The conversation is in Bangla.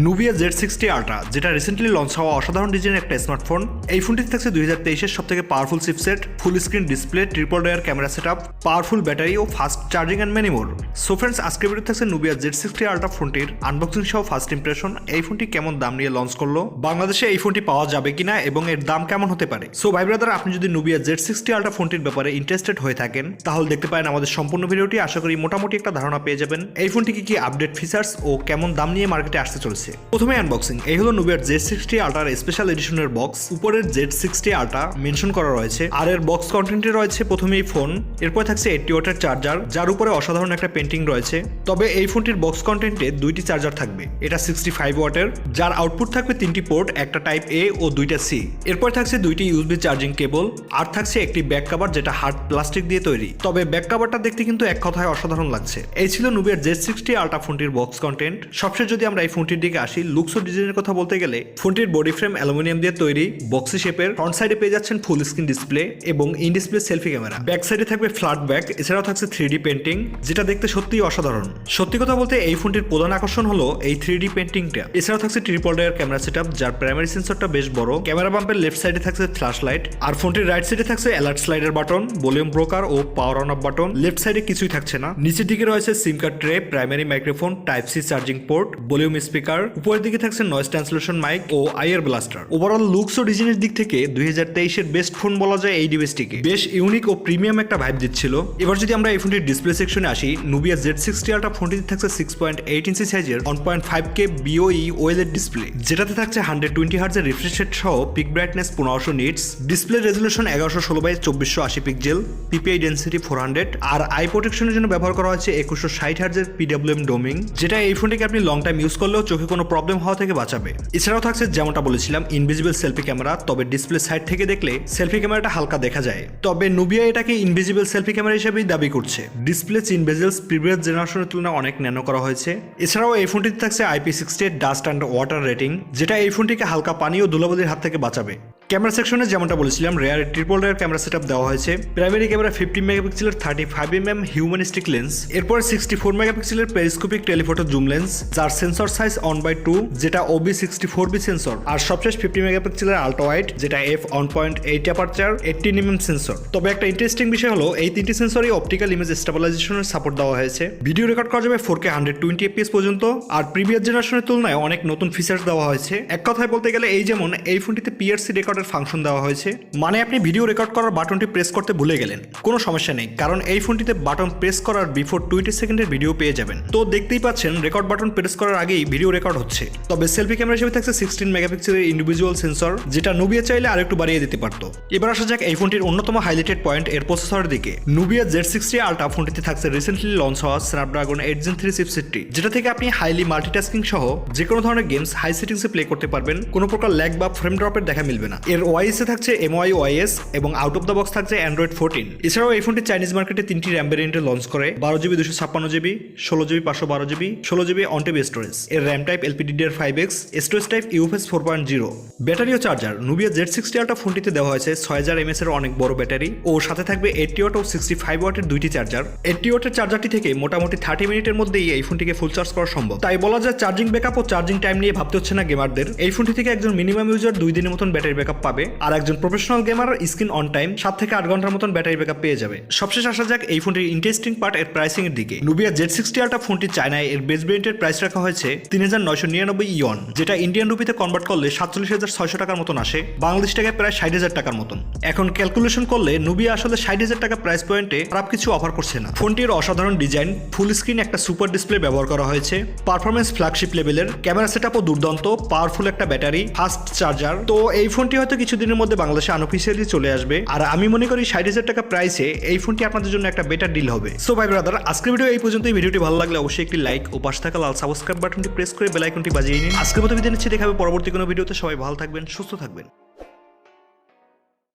Nubia Z60 Ultra, যেটা রিসেন্টলি লঞ্চ হওয়া অসাধারণ ডিজাইনের একটা স্মার্টফোন। এই ফোনটিতে থাকছে 2023-এর সবথেকে powerful chipset, full screen display, triple layer camera setup, powerful battery ও fast charging and many more. So friends, আজকের ভিডিওতে থাকছে Nubia Z60 Ultra ফোনটির আনবক্সিং সহ ফার্স্ট ইমপ্রেশন। এই ফোনটি কেমন দাম নিয়ে লঞ্চ করলো, বাংলাদেশে এই ফোনটি পাওয়া যাবে কিনা এবং এর দাম কেমন হতে পারে। সো ভাই ব্রাদার, আপনি যদি Nubia Z60 Ultra ফোনটির ব্যাপারে ইন্টারেস্টেড হয়ে থাকেন তাহলে দেখতে পারেন আমাদের সম্পূর্ণ ভিডিওটি। আশা করি মোটামুটি একটা ধারণা পেয়ে যাবেন এই ফোনটি কি আপডেট ফিচার্স ও কেমন দাম নিয়ে মার্কেটে আসতে চলেছে। প্রথমে আনবক্সিং। এই হলো Nubia Z60 Ultra স্পেশাল এডিশনের বক্স। উপরের Z60 Ultra মেনশন করা রয়েছে, আর এর বক্স কন্টেন্টে রয়েছে প্রথমেই ফোন, এরপর থাকছে 80 ওয়াটের চার্জার, যার উপরে অসাধারণ একটা পেন্টিং রয়েছে। তবে এই ফোনটির বক্স কন্টেন্টে দুইটি চার্জার থাকবে, এটা 65 ওয়াটের, যার আউটপুট থাকবে তিনটি পোর্ট, একটা টাইপ এ ও দুইটা সি। এরপর থাকছে দুইটি ইউএসবি চার্জিং কেবল, আর থাকছে একটি ব্যাক কভার যেটা হার্ড প্লাস্টিক দিয়ে তৈরি। তবে ব্যাক কভারটা দেখতে কিন্তু এক কথায় অসাধারণ লাগছে। এই ছিল Nubia Z60 Ultra ফোনটির বক্স কন্টেন্ট। সবশেষ যদি আমরা এই ফোনটির দিকে আসি, লুকস ও ডিজাইনের কথা বলতে গেলে ফোনটির বডি ফ্রেম অ্যালুমিনিয়াম দিয়ে তৈরি, বক্সি শেপের। ফ্রন্ট সাইডে পেয়ে যাচ্ছেন ফুল স্ক্রিন ডিসপ্লে এবং in display selfie camera. Back সাইডে থাকবে ফ্ল্যাট ব্যাক, এছাড়াও থাকছে 3D পেন্টিং, যেটা দেখতে সত্যিই অসাধারণ। সত্যি কথা বলতে এই ফোনটির প্রধান আকর্ষণ হলো এই 3D পেন্টিংটা। এছাড়াও থাকছে ট্রিপল লেয়ার ক্যামেরা সেটআপ, যার প্রাইমারি সেন্সরটা বেশ বড়। ক্যামেরা বাম্পের লেফট সাইডে থাকছে ফ্ল্যাশ লাইট, আর ফোনটির রাইট সাইডে থাকছে alert slider button, volume rocker ও power on off button. Left সাইডে কিছুই থাকছে না। নিচের দিকে রয়েছে SIM card tray, primary microphone, type C charging port, volume speaker. উপরের দিকে থাকছে নয়েজ ট্রান্সলেশন মাইক ও আইয়ার ব্লাস্টার। ওভারঅল লুকস ও ডিজাইনের দিক থেকে 2023-এর বেস্ট ফোন বলা যায় এই ডিভাইসটিকে। বেশ ইউনিক ও প্রিমিয়াম একটা ভাইব দিচ্ছিল। এবার যদি আমরা এই ফোনটির ডিসপ্লে সেকশনে আসি, Nubia Z60 Ultra ফোনটিতে থাকছে 6.8 ইঞ্চি সাইজের 1.5K BOE OLED ডিসপ্লে, যেটাতে থাকছে 120 হার্টজের রিফ্রেশ রেট সহ peak brightness 1500 nits, display resolution 1116x2480 pixel, PPI density 400, আর আই প্রোটেকশনের জন্য ব্যবহার করা হয়েছে 2160 হার্টজের PWM ডোমিং, যেটা এই ফোনটিকে আপনি লং টাইম ইউজ করলেও চোখে কোনো প্রবলেম হওয়া থেকে বাঁচাবে। এছাড়াও থাকছে যেমনটা বলেছিলাম ইনভিজিবল সেলফি ক্যামেরা, তবে ডিসপ্লে সাইড থেকে দেখলে সেলফি ক্যামেরাটা হালকা দেখা যায়। তবে Nubia এটাকে ইনভিজিবল সেলফি ক্যামেরা হিসেবেই দাবি করছে। ডিসপ্লে চিন বেজেলস প্রিভিয়াস জেনারেশনের তুলনায় অনেক ন্যানো করা হয়েছে। এছাড়াও এই ফোনটিতে থাকছে IP68 dust and water rating, যেটা এই ফোনটিকে হালকা পানি ও ধুলাবালির হাত থেকে বাঁচাবে। ক্যামেরা সেকশনে যেমনটা বলেছিলাম rare triple layer camera setup দেওয়া হয়েছে। প্রাইমারি ক্যামেরা 50 মেগাপিক্সেলের 35mm হিউম্যানিস্টিক লেন্স, এরপর 64 মেগাপিক্সেলের পেরিস্কোপিক টেলিফোটো জুম লেন্স, যার সেন্সর সাইজ 1/2, যেটা OB64B সেন্সর, আর সবশেষ 50 মেগাপিক্সেলের আল্ট্রা ওয়াইড, যেটা f1.8 অ্যাপারচার 18mm সেন্সর। তবে একটা ইন্টারেস্টিং বিষয় হলো এই তিনটি সেন্সরই অপটিক্যাল ইমেজ স্টেবিলাইজেশনের সাপোর্ট দেওয়া হয়েছে। ভিডিও রেকর্ড করা যাবে 4K 120 fps পর্যন্ত, আর প্রিভিয়াস জেনারেশনের তুলনায় অনেক নতুন ফিচার্স দেওয়া হয়েছে। এক কথায় বলতে গেলে এই যেমন এই ফোনটিতে PRC রেকর্ডের ফাংশন দেওয়া হয়েছে, মানে আপনি ভিডিও রেকর্ড করার বাটনটি প্রেস করতে ভুলে গেলেন, কোনো সমস্যা নেই, কারণ এই ফোনটিতে বাটন প্রেস করার বিফোর 20 সেকেন্ডের ভিডিও পেয়ে যাবেন। তো দেখতেই পাচ্ছেন রেকর্ড বাটন প্রেস করার আগেই ভিডিও রেকর্ড হচ্ছে। তবে সেলফি ক্যামেরা হিসেবে থাকছে 16 মেগাপিক্সেলের ইন্ডিভিজুয়াল সেন্সর, যেটা Nubia চাইলে আরেকটু বাড়িয়ে দিতে পারতো। এবার আসা যাক এই ফোনটির অন্যতম হাইলাইটেড পয়েন্ট এর প্রসেসরের দিকে। Nubia Z60 Ultra ফোনটিতে থাকছে রিসেন্টলি লঞ্চ হওয়া Snapdragon 8 Gen 3 চিপসেটটি, যেটা থেকে আপনি হাইলি মাল্টিটাস্কিং সহ যে কোনো ধরনের গেমস হাই সেটিংসে প্লে করতে পারবেন। কোনো প্রকার ল্যাগ বা ফ্রেম ড্রপের দেখা মিলবে না। এর ওয়াইএস এ থাকছে MIUI OS এবং আউট অফ দ্য বক্স থাকছে Android 14। এছাড়াও এই ফোনটি চাইনিজ মার্কেটে 3টি র্যাম ভ্যারিয়েন্টে লঞ্চ করে, 12GB 256GB, 16GB 512GB, 16GB অন-টেপ স্টোরেজ। এর RAM type LPDDR5X, storage type UFS 4.0। Battery ও চার্জার Nubia Z60 Ultra ফোনটিতে দেওয়া হয়েছে 6000 mAh এর অনেক বড় ব্যাটারি, ও সাথে থাকবে 80 ওয়াট ও 65 ওয়াটের দুইটি চার্জার। 80 ওয়াটের চার্জারটি থেকে মোটামুটি 30 মিনিটের মধ্যেই এই ফোনটিকে ফুল চার্জ করা সম্ভব। তাই বলা যায় চার্জিং ব্যাকআপ ও চার্জিং টাইম নিয়ে ভাবতে হচ্ছে না গেমারদের। এই ফোনটি থেকে একজন মিনিমাম ইউজার 2 দিনের মতন ব্যাটারি ব্যাকআপ পাবে, আর একজন professional gamer screen on time 7 থেকে 8 ঘন্টার মতন ব্যাটারি ব্যাকআপ পেয়ে যাবে। সবশেষ আসা যাক এই ফোনটির ইন্টারেস্টিং পার্ট এর প্রাইসিং এর দিকে। Nubia Z60 Ultra ফোনটি চায়নায় এর বেস ভেরিয়েন্টের প্রাইস রাখা হয়েছে 3999 ইয়ন, যেটা ইন্ডিয়ান রুপিতে কনভার্ট করলে 47,600 টাকার মতন আসে, বাংলাদেশ টাকায় প্রায় 60,000 টাকার মতন। এখন ক্যালকুলেশন করলে Nubia আসলে 60,000 টাকা প্রাইস পয়েন্টে খারাপ কিছু অফার করছে না। ফোনটির অসাধারণ ডিজাইন, ফুল স্ক্রিন একটা সুপার ডিসপ্লে ব্যবহার করা হয়েছে, পারফরমেন্স ফ্ল্যাগশিপ লেভেলের, ক্যামেরা সেটআপও দুর্দান্ত, পাওয়ারফুল একটা ব্যাটারি, ফাস্ট চার্জার। তো এই ফোনটি হয়তো কিছুদিনের মধ্যে বাংলাদেশে আনঅফিসিয়ালি চলে আসবে, আর আমি মনে করি 60,000 টাকা প্রাইসে এই ফোনটি আপনাদের জন্য একটা বেটার ডিল হবে। সো ভাই ব্রাদার, আজকের ভিডিও এই পর্যন্তই। ভিডিওটি ভালো লাগলে অবশ্যই একটি লাইক ও পাশে থাকা লাল সাবস্ক্রাইব বাটনটি প্রেস করে বেল আইকনটি বাজিয়ে নিন। আজকের মতো বিদায় নিচ্ছি, দেখা হবে পরবর্তী কোনো ভিডিওতে। সবাই ভালো থাকবেন, সুস্থ থাকবেন।